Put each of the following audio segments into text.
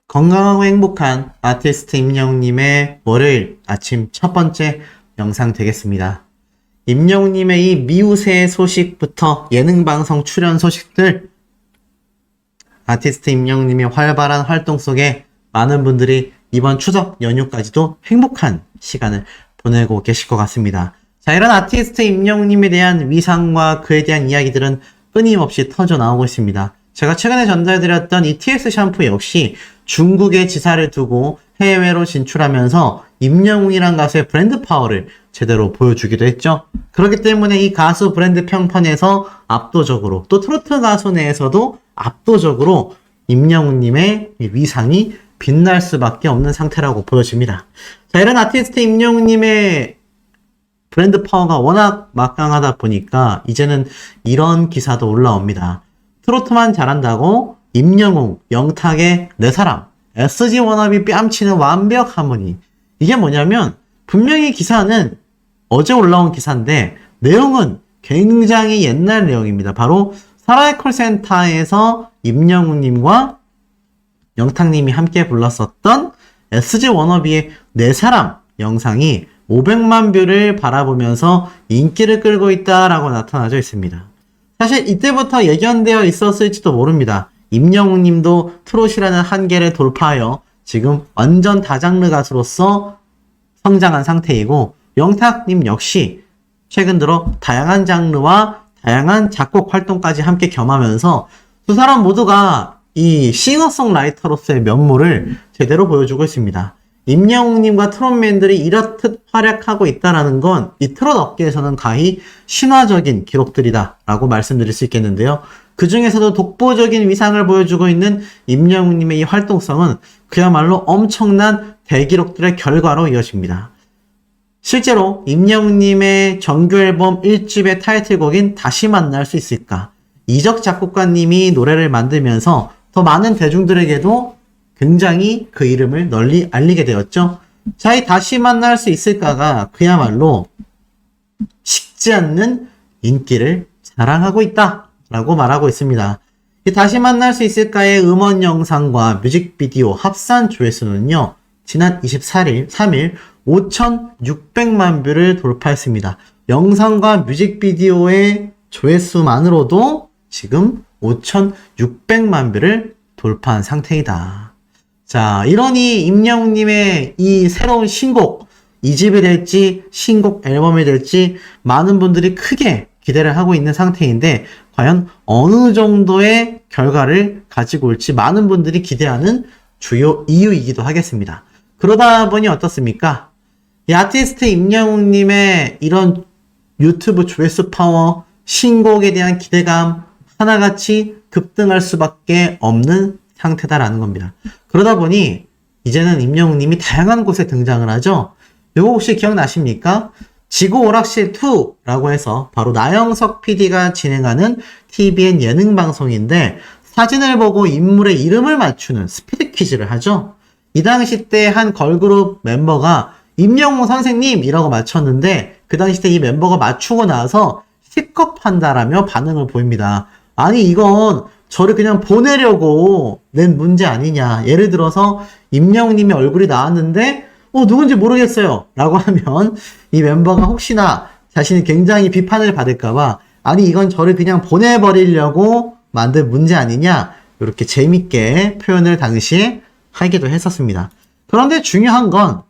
건강하고 행복한 아티스트 임영웅님의 월요일 아침 첫 번째 영상 되겠습니다. 임영웅님의 이 미우새 소식부터 예능방송 출연 소식들, 아티스트 임영웅님의 활발한 활동 속에 많은 분들이 이번 추석 연휴까지도 행복한 시간을 보내고 계실 것 같습니다. 자, 이런 아티스트 임영웅님에 대한 위상과 그에 대한 이야기들은 끊임없이 터져 나오고 있습니다. 제가 최근에 전달드렸던 이 TX 샴푸 역시 중국에 지사를 두고 해외로 진출하면서 임영웅이란 가수의 브랜드 파워를 제대로 보여주기도 했죠. 그렇기 때문에 이 가수 브랜드 평판에서 압도적으로, 또 트로트 가수 내에서도 압도적으로 임영웅님의 위상이 빛날 수밖에 없는 상태라고 보여집니다. 자, 이런 아티스트 임영웅님의 브랜드 파워가 워낙 막강하다 보니까 이제는 이런 기사도 올라옵니다. 트로트만 잘한다고 임영웅, 영탁의 내 사람, SG 워너비 뺨치는 완벽 하모니. 이게 뭐냐면 분명히 기사는 어제 올라온 기사인데 내용은 굉장히 옛날 내용입니다. 바로 사라의 콜센터에서 임영웅님과 영탁님이 함께 불렀었던 SG 워너비의 내 사람 영상이 500만 뷰를 바라보면서 인기를 끌고 있다라고 나타나져 있습니다. 사실 이때부터 예견되어 있었을지도 모릅니다. 임영웅 님도 트롯이라는 한계를 돌파하여 지금 완전 다장르 가수로서 성장한 상태이고, 영탁님 역시 최근 들어 다양한 장르와 다양한 작곡 활동까지 함께 겸하면서 두 사람 모두가 이 싱어송라이터로서의 면모를 제대로 보여주고 있습니다. 임영웅님과 트롯맨들이 이렇듯 활약하고 있다는 건 이 트롯 업계에서는 가히 신화적인 기록들이다 라고 말씀드릴 수 있겠는데요. 그 중에서도 독보적인 위상을 보여주고 있는 임영웅님의 이 활동성은 그야말로 엄청난 대기록들의 결과로 이어집니다. 실제로 임영웅님의 정규 앨범 1집의 타이틀곡인 다시 만날 수 있을까, 이적 작곡가님이 노래를 만들면서 더 많은 대중들에게도 굉장히 그 이름을 널리 알리게 되었죠. 자, 이 다시 만날 수 있을까가 그야말로 식지 않는 인기를 자랑하고 있다 라고 말하고 있습니다. 이 다시 만날 수 있을까의 음원 영상과 뮤직비디오 합산 조회수는요, 지난 3일 5,600만 뷰를 돌파했습니다. 영상과 뮤직비디오의 조회수만으로도 지금 5,600만 뷰를 돌파한 상태이다. 자, 이러니 임영웅님의 이 새로운 신곡, 2집이 될지 신곡 앨범이 될지 많은 분들이 크게 기대를 하고 있는 상태인데, 과연 어느 정도의 결과를 가지고 올지 많은 분들이 기대하는 주요 이유이기도 하겠습니다. 그러다 보니 어떻습니까? 이 아티스트 임영웅님의 이런 유튜브 조회수 파워, 신곡에 대한 기대감 하나같이 급등할 수밖에 없는 상태다라는 겁니다. 그러다 보니 이제는 임영웅님이 다양한 곳에 등장을 하죠. 이거 혹시 기억나십니까? 지구 오락실 2라고 해서 바로 나영석 PD가 진행하는 TVN 예능 방송인데, 사진을 보고 인물의 이름을 맞추는 스피드 퀴즈를 하죠. 이 당시 때 한 걸그룹 멤버가 임영웅 선생님이라고 맞췄는데, 그 당시 때 이 멤버가 맞추고 나서 C컵한다라며 반응을 보입니다. 아니, 이건 저를 그냥 보내려고 낸 문제 아니냐. 예를 들어서 임영웅님의 얼굴이 나왔는데 누군지 모르겠어요 라고 하면 이 멤버가 혹시나 자신이 굉장히 비판을 받을까봐, 아니 이건 저를 그냥 보내버리려고 만든 문제 아니냐, 이렇게 재밌게 표현을 당시에 하기도 했었습니다. 그런데 중요한 건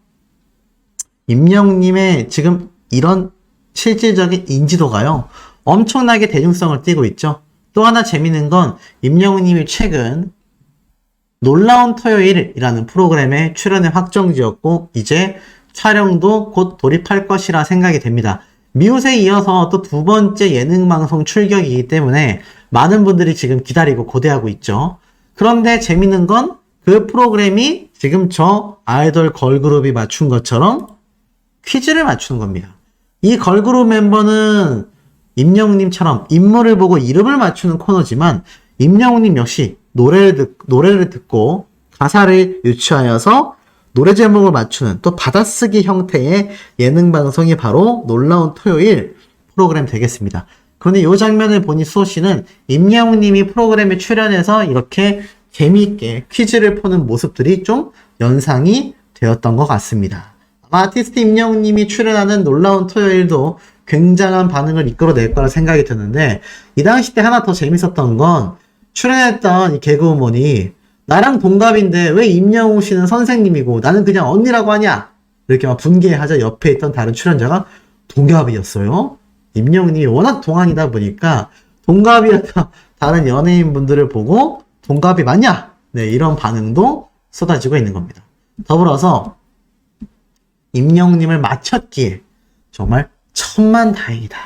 임영웅님의 지금 이런 실질적인 인지도가요, 엄청나게 대중성을 띠고 있죠. 또 하나 재밌는 건 임영웅님이 최근 놀라운 토요일이라는 프로그램에 출연을 확정지었고, 이제 촬영도 곧 돌입할 것이라 생각이 됩니다. 미우새에 이어서 또 두 번째 예능방송 출격이기 때문에 많은 분들이 지금 기다리고 고대하고 있죠. 그런데 재밌는 건 그 프로그램이 지금 저 아이돌 걸그룹이 맞춘 것처럼 퀴즈를 맞추는 겁니다. 이 걸그룹 멤버는 임영웅님처럼 인물을 보고 이름을 맞추는 코너지만, 임영웅님 역시 노래를 듣고 가사를 유추하여서 노래 제목을 맞추는 또 받아쓰기 형태의 예능 방송이 바로 놀라운 토요일 프로그램 되겠습니다. 그런데 이 장면을 보니 수호 씨는 임영웅님이 프로그램에 출연해서 이렇게 재미있게 퀴즈를 푸는 모습들이 좀 연상이 되었던 것 같습니다. 아마 아티스트 임영웅님이 출연하는 놀라운 토요일도 굉장한 반응을 이끌어낼 거라 생각이 드는데, 이 당시 때 하나 더 재밌었던 건 출연했던 이 개그우먼이 나랑 동갑인데 왜 임영웅 씨는 선생님이고 나는 그냥 언니라고 하냐? 이렇게 막 분개하자 옆에 있던 다른 출연자가 동갑이었어요. 임영웅님이 워낙 동안이다 보니까 동갑이었던 다른 연예인분들을 보고 동갑이 맞냐? 네, 이런 반응도 쏟아지고 있는 겁니다. 더불어서 임영웅님을 맞췄기에 정말 천만다행이다.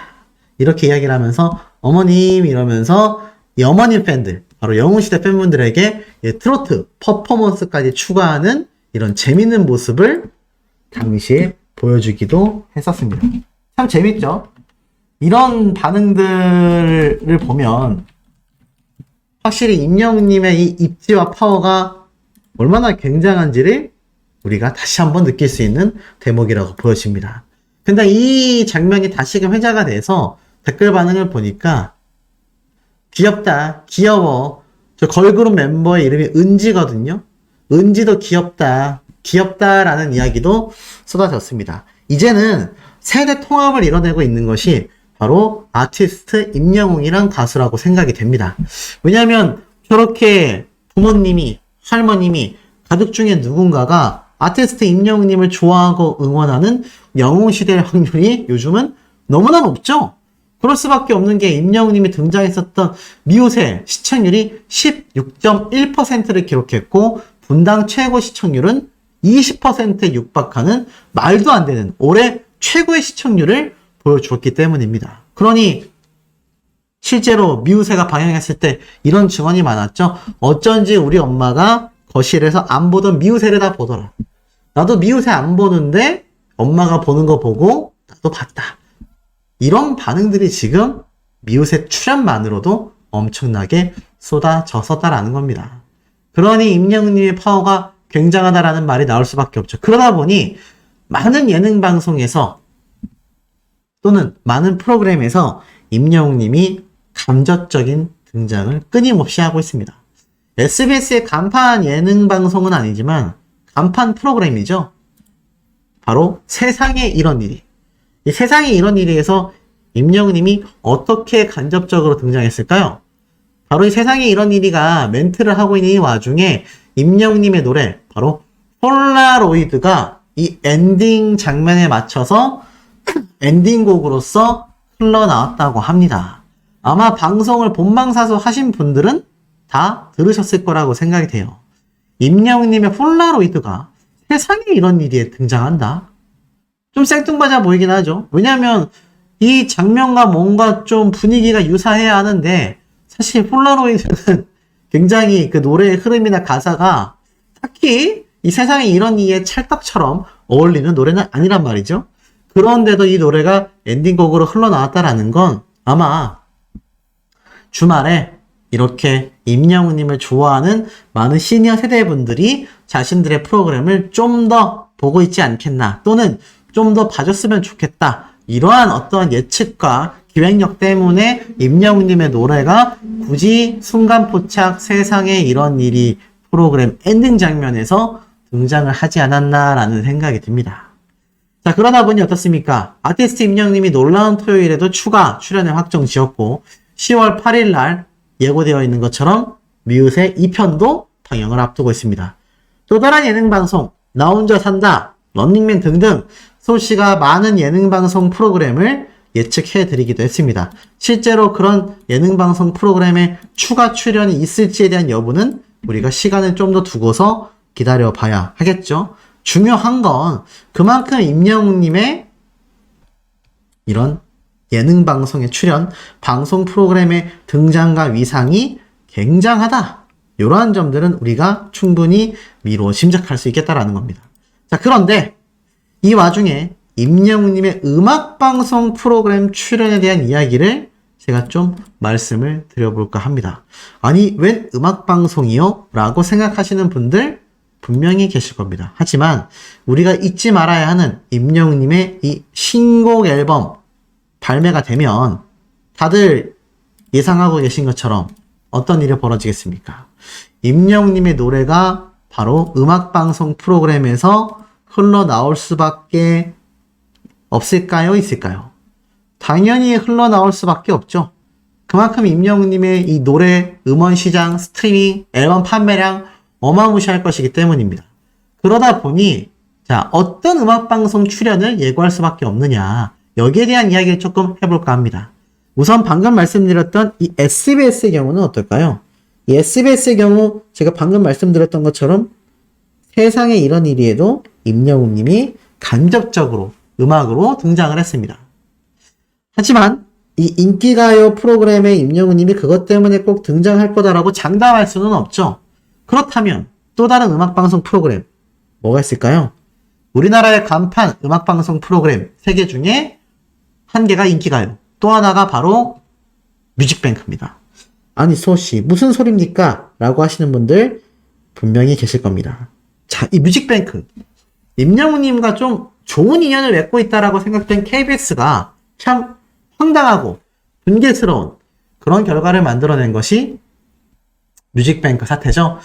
이렇게 이야기를 하면서 어머님 이러면서 이 어머님 팬들, 바로 영웅시대 팬분들에게 트로트 퍼포먼스까지 추가하는 이런 재밌는 모습을 당시에 보여주기도 했었습니다. 참 재밌죠? 이런 반응들을 보면 확실히 임영웅님의 이 입지와 파워가 얼마나 굉장한지를 우리가 다시 한번 느낄 수 있는 대목이라고 보여집니다. 근데 이 장면이 다시금 회자가 돼서 댓글 반응을 보니까 귀엽다, 귀여워. 저 걸그룹 멤버의 이름이 은지거든요. 은지도 귀엽다, 귀엽다라는 이야기도 쏟아졌습니다. 이제는 세대 통합을 이뤄내고 있는 것이 바로 아티스트 임영웅이란 가수라고 생각이 됩니다. 왜냐하면 저렇게 부모님이, 할머님이, 가족 중에 누군가가 아티스트 임영웅님을 좋아하고 응원하는 영웅시대의 확률이 요즘은 너무나 높죠? 그럴 수밖에 없는 게 임영웅님이 등장했었던 미우새 시청률이 16.1%를 기록했고 분당 최고 시청률은 20%에 육박하는 말도 안 되는 올해 최고의 시청률을 보여주었기 때문입니다. 그러니 실제로 미우새가 방영했을 때 이런 증언이 많았죠. 어쩐지 우리 엄마가 거실에서 안 보던 미우새를 다 보더라. 나도 미우새 안 보는데 엄마가 보는 거 보고 나도 봤다. 이런 반응들이 지금 미우새 출연만으로도 엄청나게 쏟아졌었다라는 겁니다. 그러니 임영웅님의 파워가 굉장하다라는 말이 나올 수밖에 없죠. 그러다 보니 많은 예능 방송에서 또는 많은 프로그램에서 임영웅님이 감적적인 등장을 끊임없이 하고 있습니다. SBS의 간판 예능 방송은 아니지만 간판 프로그램이죠. 바로 세상에 이런 일이. 이 세상에 이런 일이에서 임영웅님이 어떻게 간접적으로 등장했을까요? 바로 이 세상에 이런 일이가 멘트를 하고 있는 이 와중에 임영웅님의 노래, 바로 폴라로이드가 이 엔딩 장면에 맞춰서 엔딩곡으로서 흘러나왔다고 합니다. 아마 방송을 본방사수 하신 분들은 다 들으셨을 거라고 생각이 돼요. 임영웅님의 폴라로이드가 세상에 이런 일이 등장한다? 좀 생뚱맞아 보이긴 하죠. 왜냐하면 이 장면과 뭔가 좀 분위기가 유사해야 하는데 사실 폴라로이드는 굉장히 그 노래의 흐름이나 가사가 딱히 이 세상에 이런 일에 찰떡처럼 어울리는 노래는 아니란 말이죠. 그런데도 이 노래가 엔딩곡으로 흘러나왔다라는 건 아마 주말에 이렇게 임영웅님을 좋아하는 많은 시니어 세대분들이 자신들의 프로그램을 좀 더 보고 있지 않겠나, 또는 좀 더 봐줬으면 좋겠다, 이러한 어떤 예측과 기획력 때문에 임영웅님의 노래가 굳이 순간포착 세상에 이런 일이 프로그램 엔딩 장면에서 등장을 하지 않았나라는 생각이 듭니다. 자, 그러다 보니 어떻습니까? 아티스트 임영웅님이 놀라운 토요일에도 추가 출연을 확정 지었고 10월 8일 날 예고되어 있는 것처럼 미우새 2편도 방영을 앞두고 있습니다. 또 다른 예능방송, 나 혼자 산다, 런닝맨 등등 소씨가 많은 예능방송 프로그램을 예측해드리기도 했습니다. 실제로 그런 예능방송 프로그램에 추가 출연이 있을지에 대한 여부는 우리가 시간을 좀 더 두고서 기다려봐야 하겠죠. 중요한 건 그만큼 임영웅님의 이런 예능방송에 출연, 방송 프로그램의 등장과 위상이 굉장하다, 이러한 점들은 우리가 충분히 미루어 짐작할 수 있겠다라는 겁니다. 자, 그런데 이 와중에 임영웅님의 음악방송 프로그램 출연에 대한 이야기를 제가 좀 말씀을 드려볼까 합니다. 아니, 웬 음악방송이요? 라고 생각하시는 분들 분명히 계실 겁니다. 하지만 우리가 잊지 말아야 하는 임영웅님의 이 신곡 앨범 발매가 되면 다들 예상하고 계신 것처럼 어떤 일이 벌어지겠습니까? 임영웅님의 노래가 바로 음악방송 프로그램에서 흘러나올 수밖에 없을까요? 있을까요? 당연히 흘러나올 수밖에 없죠. 그만큼 임영웅님의 이 노래, 음원 시장, 스트리밍, 앨범 판매량 어마무시할 것이기 때문입니다. 그러다 보니 자, 어떤 음악방송 출연을 예고할 수밖에 없느냐, 여기에 대한 이야기를 조금 해볼까 합니다. 우선 방금 말씀드렸던 이 SBS의 경우는 어떨까요? 이 SBS의 경우 제가 방금 말씀드렸던 것처럼 세상에 이런 일이에도 임영웅님이 간접적으로 음악으로 등장을 했습니다. 하지만 이 인기가요 프로그램에 임영웅님이 그것 때문에 꼭 등장할 거다라고 장담할 수는 없죠. 그렇다면 또 다른 음악방송 프로그램 뭐가 있을까요? 우리나라의 간판 음악방송 프로그램 3개 중에 한 개가 인기가요, 또 하나가 바로 뮤직뱅크입니다. 아니 수호씨 무슨 소리입니까? 라고 하시는 분들 분명히 계실 겁니다. 자, 이 뮤직뱅크, 임영웅님과 좀 좋은 인연을 맺고 있다라고 생각된 KBS가 참 황당하고 분개스러운 그런 결과를 만들어낸 것이 뮤직뱅크 사태죠.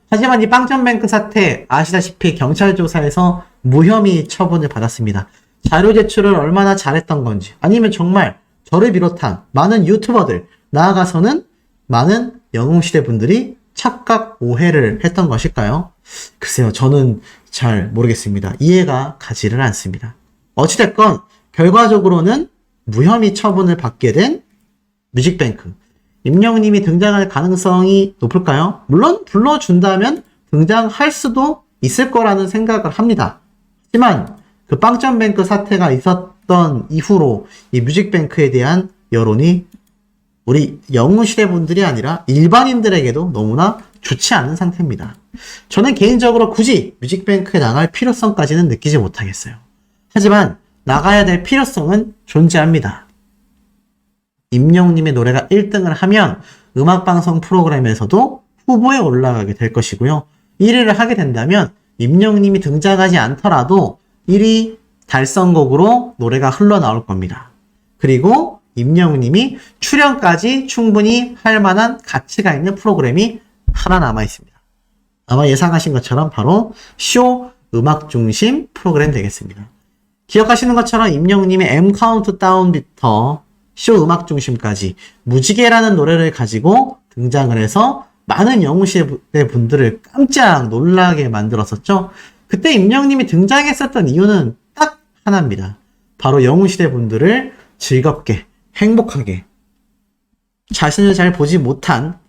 하지만 이 빵점뱅크 사태 아시다시피 경찰 조사에서 무혐의 처분을 받았습니다. 자료 제출을 얼마나 잘했던 건지, 아니면 정말 저를 비롯한 많은 유튜버들, 나아가서는 많은 영웅시대 분들이 착각 오해를 했던 것일까요? 글쎄요, 저는 잘 모르겠습니다. 이해가 가지를 않습니다. 어찌됐건 결과적으로는 무혐의 처분을 받게 된 뮤직뱅크, 임영웅님이 등장할 가능성이 높을까요? 물론 불러준다면 등장할 수도 있을 거라는 생각을 합니다. 하지만 그 빵점뱅크 사태가 있었던 이후로 이 뮤직뱅크에 대한 여론이 우리 영웅시대 분들이 아니라 일반인들에게도 너무나 좋지 않은 상태입니다. 저는 개인적으로 굳이 뮤직뱅크에 나갈 필요성까지는 느끼지 못하겠어요. 하지만 나가야 될 필요성은 존재합니다. 임영웅님의 노래가 1등을 하면 음악방송 프로그램에서도 후보에 올라가게 될 것이고요. 1위를 하게 된다면 임영웅님이 등장하지 않더라도 1위 달성곡으로 노래가 흘러나올 겁니다. 그리고 임영웅님이 출연까지 충분히 할 만한 가치가 있는 프로그램이 하나 남아 있습니다. 아마 예상하신 것처럼 바로 쇼 음악 중심 프로그램 되겠습니다. 기억하시는 것처럼 임영웅님의 M 카운트다운부터 쇼 음악 중심까지 무지개라는 노래를 가지고 등장을 해서 많은 영웅시대 분들을 깜짝 놀라게 만들었었죠. 그때 임영웅님이 등장했었던 이유는 딱 하나입니다. 바로 영웅시대 분들을 즐겁게, 행복하게, 자신을 잘 보지 못한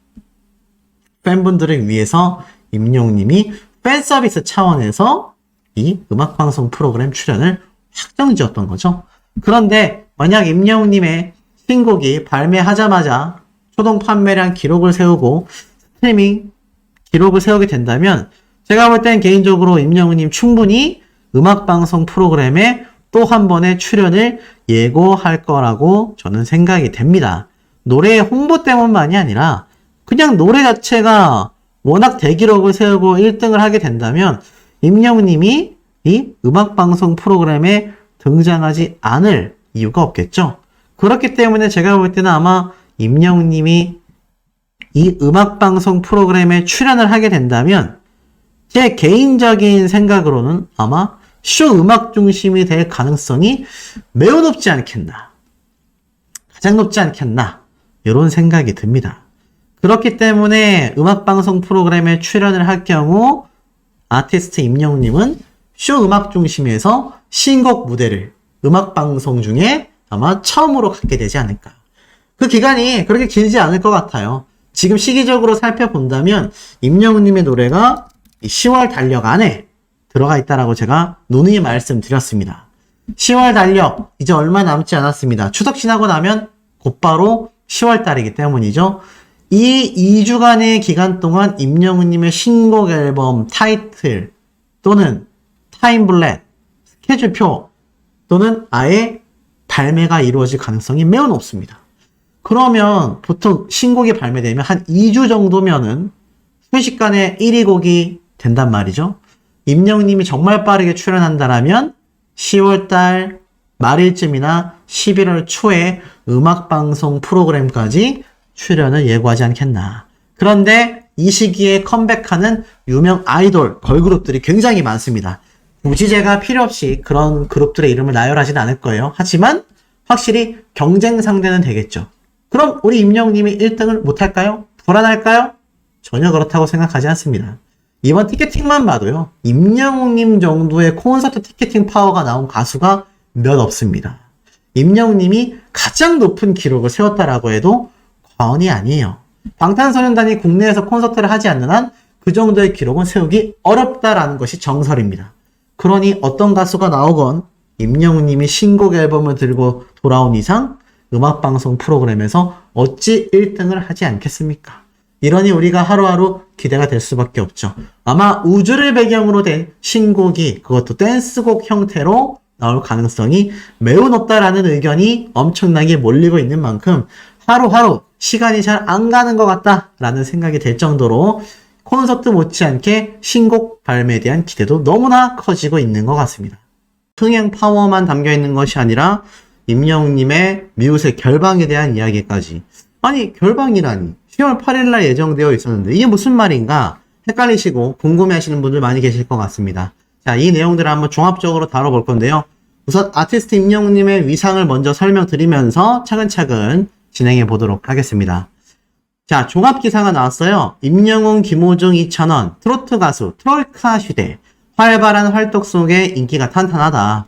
팬분들을 위해서 임영웅님이 팬서비스 차원에서 이 음악방송 프로그램 출연을 확정지었던 거죠. 그런데 만약 임영웅님의 신곡이 발매하자마자 초동 판매량 기록을 세우고 스트리밍 기록을 세우게 된다면 제가 볼 땐 개인적으로 임영웅님 충분히 음악방송 프로그램에 또 한 번의 출연을 예고할 거라고 저는 생각이 됩니다. 노래의 홍보 때문만이 아니라 그냥 노래 자체가 워낙 대기록을 세우고 1등을 하게 된다면 임영웅님이 이 음악방송 프로그램에 등장하지 않을 이유가 없겠죠. 그렇기 때문에 제가 볼 때는 아마 임영웅님이 이 음악방송 프로그램에 출연을 하게 된다면 제 개인적인 생각으로는 아마 쇼 음악 중심이 될 가능성이 매우 높지 않겠나, 가장 높지 않겠나, 이런 생각이 듭니다. 그렇기 때문에 음악방송 프로그램에 출연을 할 경우 아티스트 임영웅님은 쇼 음악 중심에서 신곡 무대를 음악방송 중에 아마 처음으로 갖게 되지 않을까. 그 기간이 그렇게 길지 않을 것 같아요. 지금 시기적으로 살펴본다면 임영웅님의 노래가 10월 달력 안에 들어가 있다라고 제가 누누이 말씀드렸습니다. 10월 달력 이제 얼마 남지 않았습니다. 추석 지나고 나면 곧바로 10월 달이기 때문이죠. 이 2주간의 기간 동안 임영웅님의 신곡 앨범 타이틀 또는 타임블렛, 스케줄표 또는 아예 발매가 이루어질 가능성이 매우 높습니다. 그러면 보통 신곡이 발매되면 한 2주 정도면은 순식간에 1위 곡이 된단 말이죠. 임영웅님이 정말 빠르게 출연한다라면 10월달 말일쯤이나 11월 초에 음악방송 프로그램까지 출연을 예고하지 않겠나. 그런데 이 시기에 컴백하는 유명 아이돌, 걸그룹들이 굉장히 많습니다. 굳이 제가 필요 없이 그런 그룹들의 이름을 나열하진 않을 거예요. 하지만 확실히 경쟁 상대는 되겠죠. 그럼 우리 임영웅님이 1등을 못할까요? 불안할까요? 전혀 그렇다고 생각하지 않습니다. 이번 티켓팅만 봐도요. 임영웅님 정도의 콘서트 티켓팅 파워가 나온 가수가 몇 없습니다. 임영웅님이 가장 높은 기록을 세웠다라고 해도 과언이 아니에요. 방탄소년단이 국내에서 콘서트를 하지 않는 한 그 정도의 기록은 세우기 어렵다라는 것이 정설입니다. 그러니 어떤 가수가 나오건 임영웅님이 신곡 앨범을 들고 돌아온 이상 음악방송 프로그램에서 어찌 1등을 하지 않겠습니까? 이러니 우리가 하루하루 기대가 될 수밖에 없죠. 아마 우주를 배경으로 된 신곡이 그것도 댄스곡 형태로 나올 가능성이 매우 높다라는 의견이 엄청나게 몰리고 있는 만큼 하루하루 시간이 잘 안 가는 것 같다라는 생각이 될 정도로 콘서트 못지않게 신곡 발매에 대한 기대도 너무나 커지고 있는 것 같습니다. 흥행 파워만 담겨있는 것이 아니라 임영웅님의 미우새 결방에 대한 이야기까지. 아니 결방이라니 10월 8일날 예정되어 있었는데 이게 무슨 말인가 헷갈리시고 궁금해하시는 분들 많이 계실 것 같습니다. 자, 이 내용들을 한번 종합적으로 다뤄볼 건데요. 우선 아티스트 임영웅님의 위상을 먼저 설명드리면서 차근차근 진행해 보도록 하겠습니다. 자, 종합기사가 나왔어요. 임영웅, 김호중, 이찬원, 트로트 가수, 트롤카 시대. 활발한 활동 속에 인기가 탄탄하다.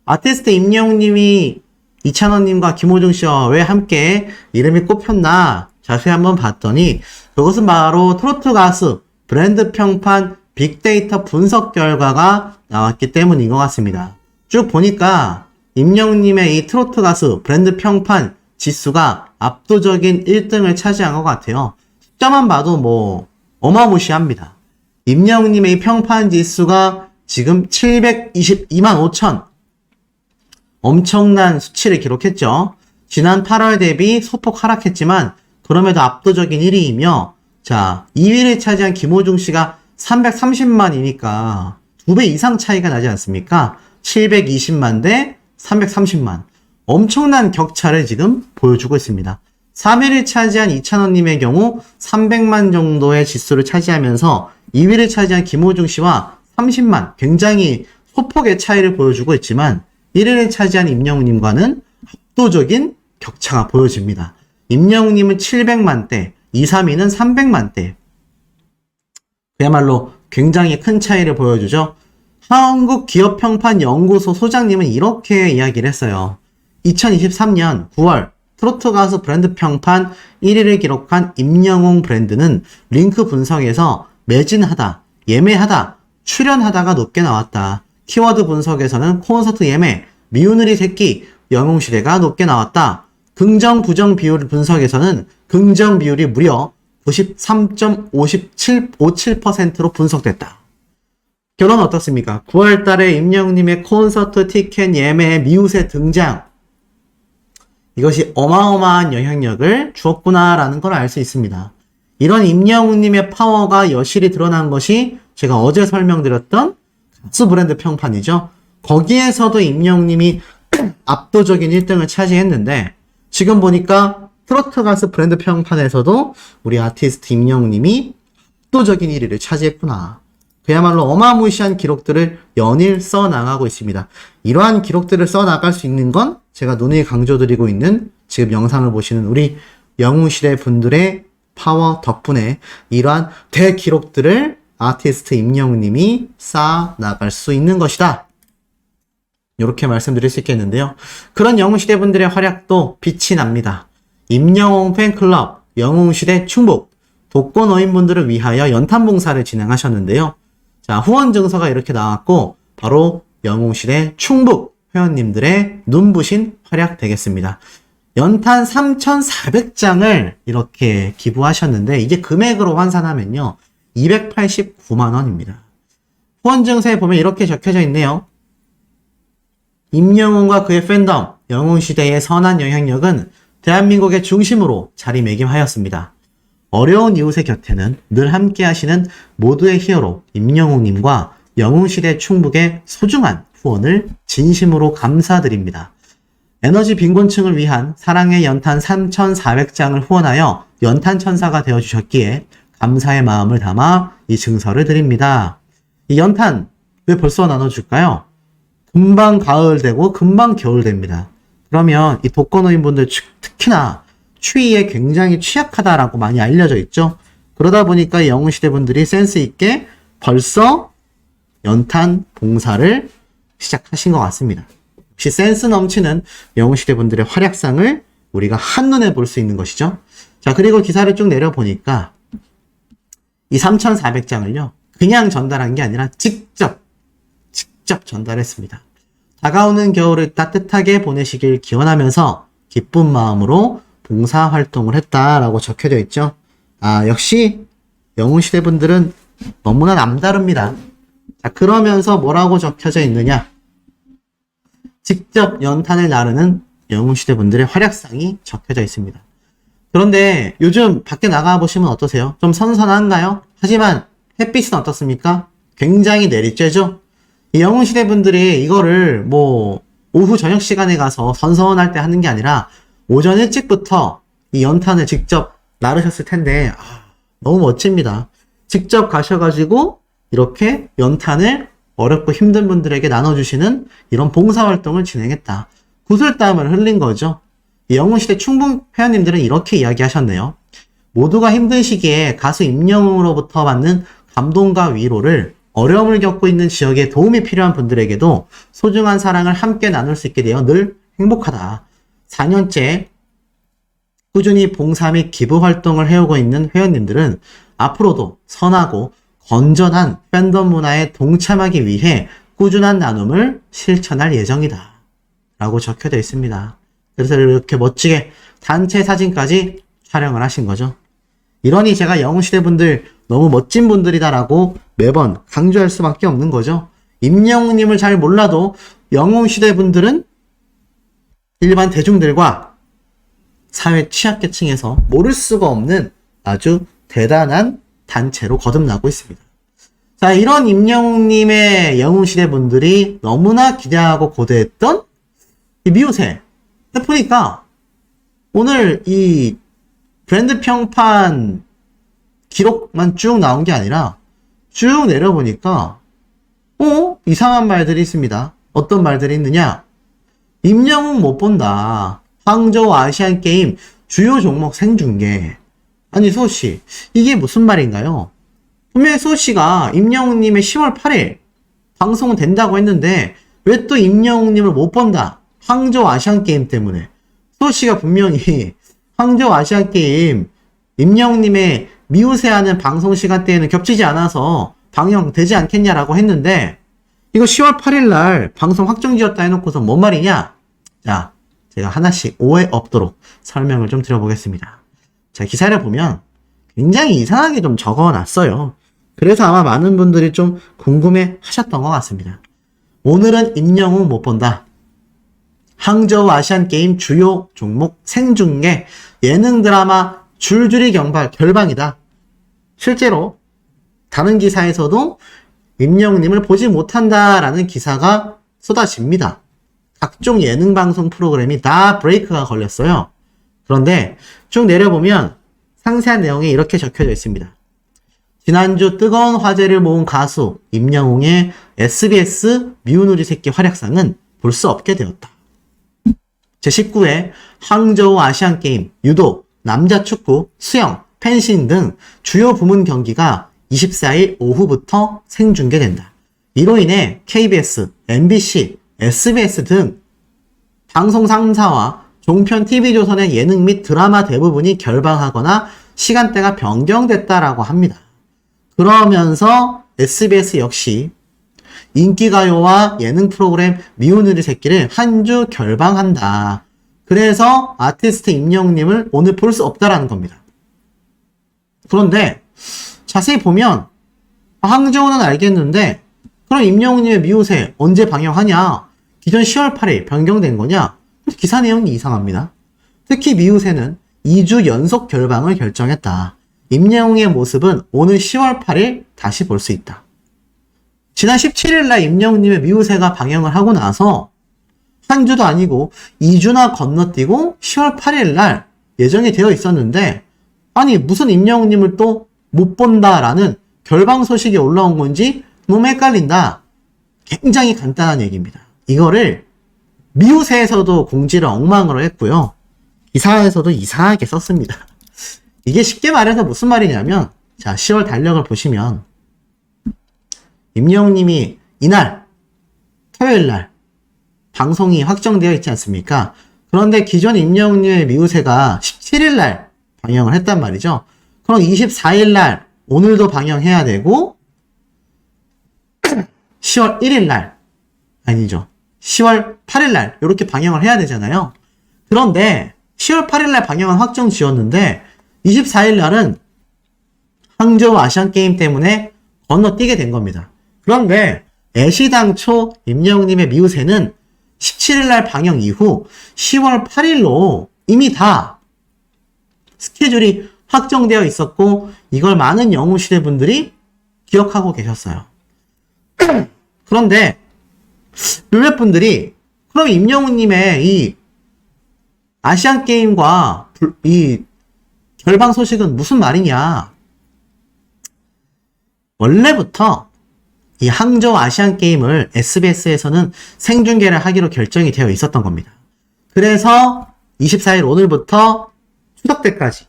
아티스트 임영웅님이 이찬원님과 김호중 씨와 왜 함께 이름이 꼽혔나 자세히 한번 봤더니 그것은 바로 트로트 가수 브랜드 평판 빅데이터 분석 결과가 나왔기 때문인 것 같습니다. 쭉 보니까 임영웅님의 이 트로트 가수 브랜드 평판 지수가 압도적인 1등을 차지한 것 같아요. 숫자만 봐도 뭐 어마무시합니다. 임영웅님의 이 평판 지수가 지금 722만 5천 엄청난 수치를 기록했죠. 지난 8월 대비 소폭 하락했지만 그럼에도 압도적인 1위이며 자 2위를 차지한 김호중 씨가 330만이니까 2배 이상 차이가 나지 않습니까? 720만 대 330만 엄청난 격차를 지금 보여주고 있습니다. 3위를 차지한 이찬원님의 경우 300만 정도의 지수를 차지하면서 2위를 차지한 김호중 씨와 30만 굉장히 소폭의 차이를 보여주고 있지만 1위를 차지한 임영웅님과는 압도적인 격차가 보여집니다. 임영웅님은 700만대, 2, 3위는 300만대. 그야말로 굉장히 큰 차이를 보여주죠. 한국기업평판연구소 소장님은 이렇게 이야기를 했어요. 2023년 9월 트로트 가수 브랜드 평판 1위를 기록한 임영웅 브랜드는 링크 분석에서 매진하다, 예매하다, 출연하다가 높게 나왔다. 키워드 분석에서는 콘서트 예매, 미우느리 새끼, 영웅시대가 높게 나왔다. 긍정 부정 비율 분석에서는 긍정 비율이 무려 93.57%로 분석됐다. 결론 어떻습니까? 9월 달에 임영웅님의 콘서트 티켓 예매 미우새 등장. 이것이 어마어마한 영향력을 주었구나라는 걸 알 수 있습니다. 이런 임영웅님의 파워가 여실히 드러난 것이 제가 어제 설명드렸던 가수 브랜드 평판이죠. 거기에서도 임영웅님이 압도적인 1등을 차지했는데 지금 보니까 트로트 가수 브랜드 평판에서도 우리 아티스트 임영웅님이 압도적인 1위를 차지했구나. 그야말로 어마무시한 기록들을 연일 써나가고 있습니다. 이러한 기록들을 써나갈 수 있는 건 제가 누누이 강조드리고 있는 지금 영상을 보시는 우리 영웅시대 분들의 파워 덕분에 이러한 대기록들을 아티스트 임영웅님이 쌓아나갈 수 있는 것이다. 이렇게 말씀드릴 수 있겠는데요. 그런 영웅시대 분들의 활약도 빛이 납니다. 임영웅 팬클럽, 영웅시대 충북, 독거노인분들을 위하여 연탄봉사를 진행하셨는데요. 자, 후원 증서가 이렇게 나왔고 바로 영웅시대 충북 회원님들의 눈부신 활약 되겠습니다. 연탄 3,400장을 이렇게 기부하셨는데 이게 금액으로 환산하면요 289만 원입니다. 후원 증서에 보면 이렇게 적혀져 있네요. 임영웅과 그의 팬덤, 영웅시대의 선한 영향력은 대한민국의 중심으로 자리매김하였습니다. 어려운 이웃의 곁에는 늘 함께 하시는 모두의 히어로 임영웅님과 영웅시대 충북의 소중한 후원을 진심으로 감사드립니다. 에너지 빈곤층을 위한 사랑의 연탄 3,400장을 후원하여 연탄천사가 되어주셨기에 감사의 마음을 담아 이 증서를 드립니다. 이 연탄 왜 벌써 나눠줄까요? 금방 가을 되고 금방 겨울 됩니다. 그러면 이 독거노인분들 특히나 추위에 굉장히 취약하다라고 많이 알려져 있죠. 그러다 보니까 이 영웅시대 분들이 센스 있게 벌써 연탄 봉사를 시작하신 것 같습니다. 역시 센스 넘치는 영웅시대 분들의 활약상을 우리가 한눈에 볼 수 있는 것이죠. 자, 그리고 기사를 쭉 내려보니까 이 3,400장을요, 그냥 전달한 게 아니라 직접 전달했습니다. 다가오는 겨울을 따뜻하게 보내시길 기원하면서 기쁜 마음으로 봉사활동을 했다라고 적혀져 있죠. 아, 역시 영웅시대 분들은 너무나 남다릅니다. 자, 그러면서 뭐라고 적혀져 있느냐? 직접 연탄을 나르는 영웅시대 분들의 활약상이 적혀져 있습니다. 그런데 요즘 밖에 나가보시면 어떠세요? 좀 선선한가요? 하지만 햇빛은 어떻습니까? 굉장히 내리쬐죠? 이 영웅시대 분들이 이거를 오후 저녁 시간에 가서 선선할 때 하는 게 아니라 오전 일찍부터 이 연탄을 직접 나르셨을 텐데, 너무 멋집니다. 직접 가셔가지고 이렇게 연탄을 어렵고 힘든 분들에게 나눠주시는 이런 봉사활동을 진행했다. 구슬땀을 흘린 거죠. 이 영웅시대 충북 회원님들은 이렇게 이야기하셨네요. 모두가 힘든 시기에 가수 임영웅으로부터 받는 감동과 위로를 어려움을 겪고 있는 지역에 도움이 필요한 분들에게도 소중한 사랑을 함께 나눌 수 있게 되어 늘 행복하다. 4년째 꾸준히 봉사 및 기부 활동을 해오고 있는 회원님들은 앞으로도 선하고 건전한 팬덤 문화에 동참하기 위해 꾸준한 나눔을 실천할 예정이다. 라고 적혀져 있습니다. 그래서 이렇게 멋지게 단체 사진까지 촬영을 하신 거죠. 이러니 제가 영웅시대 분들 너무 멋진 분들이다라고 매번 강조할 수밖에 없는 거죠. 임영웅님을 잘 몰라도 영웅시대 분들은 일반 대중들과 사회 취약계층에서 모를 수가 없는 아주 대단한 단체로 거듭나고 있습니다. 자, 이런 임영웅님의 영웅시대 분들이 너무나 기대하고 고대했던 이 미우새. 보니까 오늘 이 브랜드 평판 기록만 쭉 나온 게 아니라 쭉 내려보니까 이상한 말들이 있습니다. 어떤 말들이 있느냐? 임영웅 못 본다. 항저우 아시안게임 주요 종목 생중계. 아니 소씨, 이게 무슨 말인가요? 분명히 소씨가 임영웅님의 10월 8일 방송은 된다고 했는데 왜 또 임영웅님을 못 본다? 항저우 아시안게임 때문에. 소씨가 분명히 항저우 아시안게임 임영웅님의 미우새하는 방송 시간대에는 겹치지 않아서 방영되지 않겠냐라고 했는데 이거 10월 8일날 방송 확정지었다 해놓고서 뭔 말이냐? 자, 제가 하나씩 오해 없도록 설명을 좀 드려보겠습니다. 자, 기사를 보면 굉장히 이상하게 좀 적어놨어요. 그래서 아마 많은 분들이 좀 궁금해 하셨던 것 같습니다. 오늘은 임영웅 못 본다. 항저우 아시안게임 주요 종목 생중계 예능 드라마 줄줄이 결방이다. 실제로 다른 기사에서도 임영웅님을 보지 못한다라는 기사가 쏟아집니다. 각종 예능 방송 프로그램이 다 브레이크가 걸렸어요. 그런데 쭉 내려보면 상세한 내용이 이렇게 적혀져 있습니다. 지난주 뜨거운 화제를 모은 가수 임영웅의 SBS 미운 우리 새끼 활약상은 볼 수 없게 되었다. 제19회 항저우 아시안게임, 유도, 남자축구, 수영, 펜싱 등 주요 부문 경기가 24일 오후부터 생중계된다. 이로 인해 KBS, MBC, SBS 등 방송 3사와 종편 TV조선의 예능 및 드라마 대부분이 결방하거나 시간대가 변경됐다라고 합니다. 그러면서 SBS 역시 인기가요와 예능 프로그램 미운 우리 새끼를 한 주 결방한다. 그래서 아티스트 임영웅님을 오늘 볼 수 없다라는 겁니다. 그런데 자세히 보면 항저우는 알겠는데 그럼 임영웅님의 미우새 언제 방영하냐? 기존 10월 8일 변경된 거냐? 기사 내용이 이상합니다. 특히 미우새는 2주 연속 결방을 결정했다. 임영웅의 모습은 오늘 10월 8일 다시 볼 수 있다. 지난 17일날 임영웅님의 미우새가 방영을 하고 나서 한 주도 아니고 2주나 건너뛰고 10월 8일날 예정이 되어 있었는데 아니 무슨 임영웅님을 또 못 본다라는 결방 소식이 올라온 건지 너무 헷갈린다. 굉장히 간단한 얘기입니다. 이거를 미우새에서도 공지를 엉망으로 했고요. 기사에서도 이상하게 썼습니다. 이게 쉽게 말해서 무슨 말이냐면, 자, 10월 달력을 보시면 임영웅님이 이날 토요일날 방송이 확정되어 있지 않습니까? 그런데 기존 임영웅님의 미우새가 17일날 방영을 했단 말이죠. 그럼 24일날 오늘도 방영해야 되고 10월 1일날 아니죠. 10월 8일날 이렇게 방영을 해야 되잖아요. 그런데 10월 8일날 방영은 확정 지었는데 24일날은 항저우 아시안게임 때문에 건너뛰게 된 겁니다. 그런데 애시당초 임영웅님의 미우새는 17일날 방영 이후 10월 8일로 이미 다 스케줄이 확정되어 있었고 이걸 많은 영웅시대 분들이 기억하고 계셨어요. 그런데 몇몇 분들이 그럼 임영웅님의 이 아시안게임과 이 결방 소식은 무슨 말이냐. 원래부터 이 항저우 아시안게임을 SBS에서는 생중계를 하기로 결정이 되어 있었던 겁니다. 그래서 24일 오늘부터 추석 때까지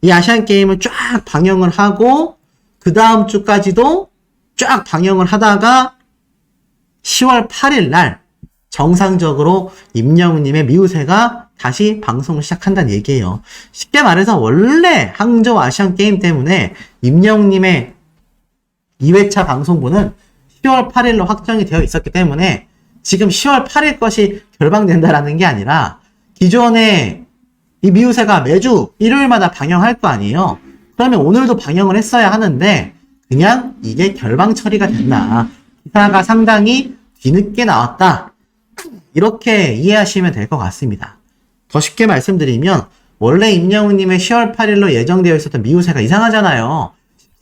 이 아시안게임을 쫙 방영을 하고 그 다음 주까지도 쫙 방영을 하다가 10월 8일 날 정상적으로 임영웅님의 미우새가 다시 방송을 시작한다는 얘기예요. 쉽게 말해서 원래 항저우 아시안게임 때문에 임영웅님의 2회차 방송분은 10월 8일로 확정이 되어 있었기 때문에 지금 10월 8일 것이 결방된다라는 게 아니라 기존에 이 미우새가 매주 일요일마다 방영할 거 아니에요. 그러면 오늘도 방영을 했어야 하는데 그냥 이게 결방 처리가 됐나. 기사가 상당히 뒤늦게 나왔다. 이렇게 이해하시면 될 것 같습니다. 더 쉽게 말씀드리면 원래 임영웅님의 10월 8일로 예정되어 있었던 미우새가 이상하잖아요.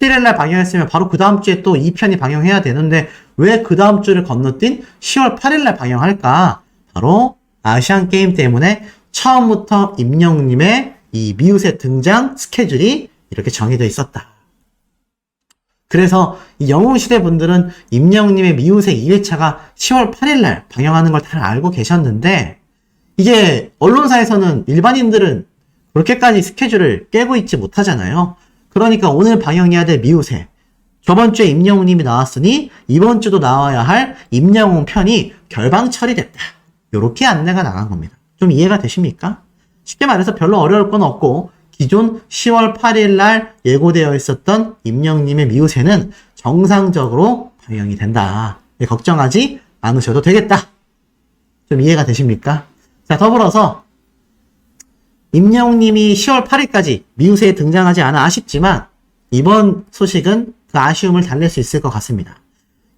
17일날 방영했으면 바로 그 다음 주에 또 2편이 방영해야 되는데 왜 그 다음 주를 건너뛴 10월 8일날 방영할까? 바로 아시안게임 때문에 처음부터 임영웅님의 이 미우새 등장 스케줄이 이렇게 정해져 있었다. 그래서 이 영웅시대 분들은 임영웅님의 미우새 2회차가 10월 8일날 방영하는 걸 다 알고 계셨는데 이게 언론사에서는 일반인들은 그렇게까지 스케줄을 깨고 있지 못하잖아요. 그러니까 오늘 방영해야 될 미우새, 저번 주에 임영웅님이 나왔으니 이번 주도 나와야 할 임영웅 편이 결방 처리됐다. 이렇게 안내가 나간 겁니다. 좀 이해가 되십니까? 쉽게 말해서 별로 어려울 건 없고 기존 10월 8일 날 예고되어 있었던 임영웅님의 미우새는 정상적으로 방영이 된다. 걱정하지 않으셔도 되겠다. 좀 이해가 되십니까? 자, 더불어서 임영웅님이 10월 8일까지 미우새에 등장하지 않아 아쉽지만 이번 소식은 그 아쉬움을 달랠 수 있을 것 같습니다.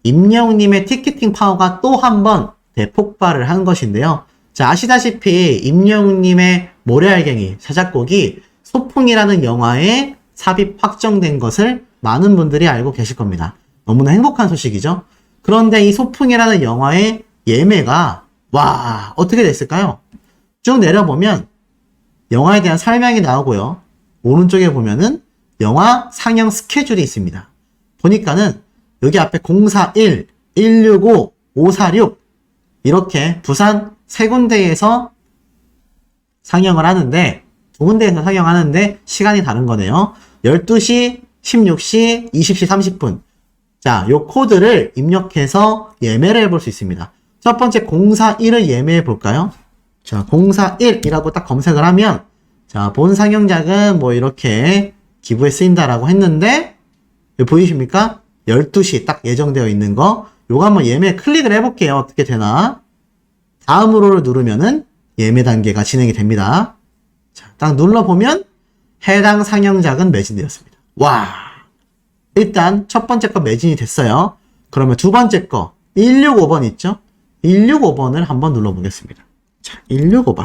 임영웅님의 티켓팅 파워가 또 한 번 대폭발을 한 것인데요. 자, 아시다시피 임영웅님의 모래알갱이 자작곡이 소풍이라는 영화에 삽입 확정된 것을 많은 분들이 알고 계실 겁니다. 너무나 행복한 소식이죠. 그런데 이 소풍이라는 영화의 예매가 와, 어떻게 됐을까요? 쭉 내려보면 영화에 대한 설명이 나오고요. 오른쪽에 보면은 영화 상영 스케줄이 있습니다. 보니까는 여기 앞에 041, 165, 546 이렇게 부산 세 군데에서 상영을 하는데 두 군데에서 상영하는데 시간이 다른 거네요. 12시, 16시, 20시 30분. 자, 요 코드를 입력해서 예매를 해볼 수 있습니다. 첫 번째 041을 예매해 볼까요? 자, 041이라고 딱 검색을 하면 자, 본 상영작은 뭐 이렇게 기부에 쓰인다라고 했는데 여기 보이십니까? 12시 딱 예정되어 있는 거 요거 한번 예매 클릭을 해볼게요. 어떻게 되나? 다음으로를 누르면은 예매 단계가 진행이 됩니다. 자, 딱 눌러보면 해당 상영작은 매진되었습니다. 와! 일단 첫 번째 거 매진이 됐어요. 그러면 두 번째 거 165번 있죠? 165번을 한번 눌러보겠습니다. 자, 165번.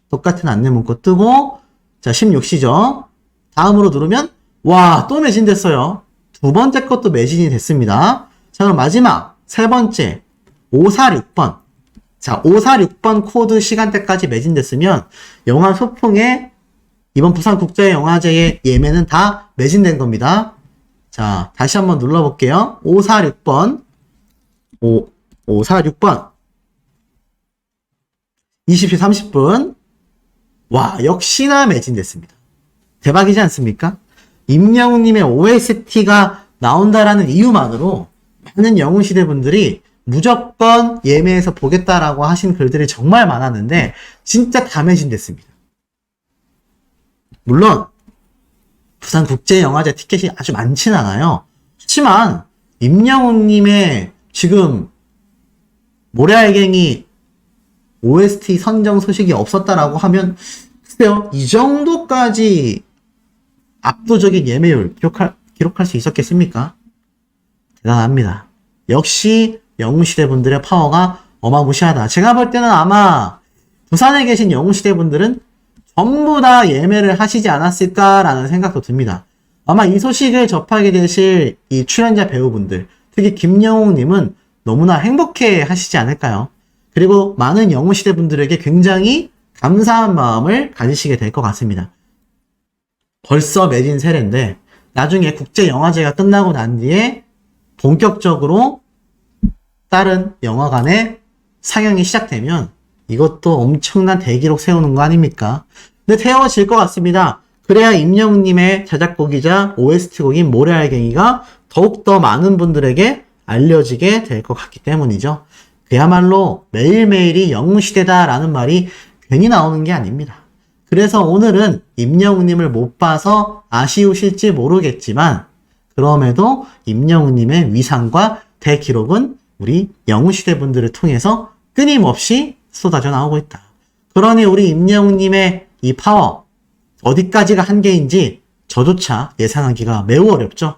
똑같은 안내 문구 뜨고 자, 16시죠? 다음으로 누르면 와, 또 매진됐어요. 두 번째 것도 매진이 됐습니다. 자, 그럼 마지막 세 번째 546번. 자, 546번 코드 시간대까지 매진됐으면 영화 소풍의 이번 부산국제영화제의 예매는 다 매진된 겁니다. 자, 다시 한번 눌러볼게요. 546번. 546번. 20시 30분. 와, 역시나 매진됐습니다. 대박이지 않습니까? 임영웅님의 OST가 나온다라는 이유만으로 많은 영웅시대 분들이 무조건 예매해서 보겠다라고 하신 글들이 정말 많았는데 진짜 다 매진됐습니다. 물론 부산국제영화제 티켓이 아주 많진 않아요. 하지만 임영웅님의 지금 모래알갱이 OST 선정 소식이 없었다라고 하면 글쎄요, 이 정도까지 압도적인 예매율 기록할 수 있었겠습니까? 대단합니다. 역시 영웅시대 분들의 파워가 어마무시하다. 제가 볼 때는 아마 부산에 계신 영웅시대 분들은 전부 다 예매를 하시지 않았을까라는 생각도 듭니다. 아마 이 소식을 접하게 되실 이 출연자 배우분들, 특히 김영웅님은 너무나 행복해 하시지 않을까요? 그리고 많은 영웅시대 분들에게 굉장히 감사한 마음을 가지시게 될 것 같습니다. 벌써 매진 세례인데 나중에 국제영화제가 끝나고 난 뒤에 본격적으로 다른 영화관에 상영이 시작되면 이것도 엄청난 대기록 세우는 거 아닙니까? 근데 태워질 것 같습니다. 그래야 임영웅님의 자작곡이자 OST곡인 모래알갱이가 더욱더 많은 분들에게 알려지게 될 것 같기 때문이죠. 그야말로 매일매일이 영웅시대다라는 말이 괜히 나오는 게 아닙니다. 그래서 오늘은 임영웅님을 못 봐서 아쉬우실지 모르겠지만 그럼에도 임영웅님의 위상과 대기록은 우리 영웅시대 분들을 통해서 끊임없이 쏟아져 나오고 있다. 그러니 우리 임영웅님의 이 파워 어디까지가 한계인지 저조차 예상하기가 매우 어렵죠.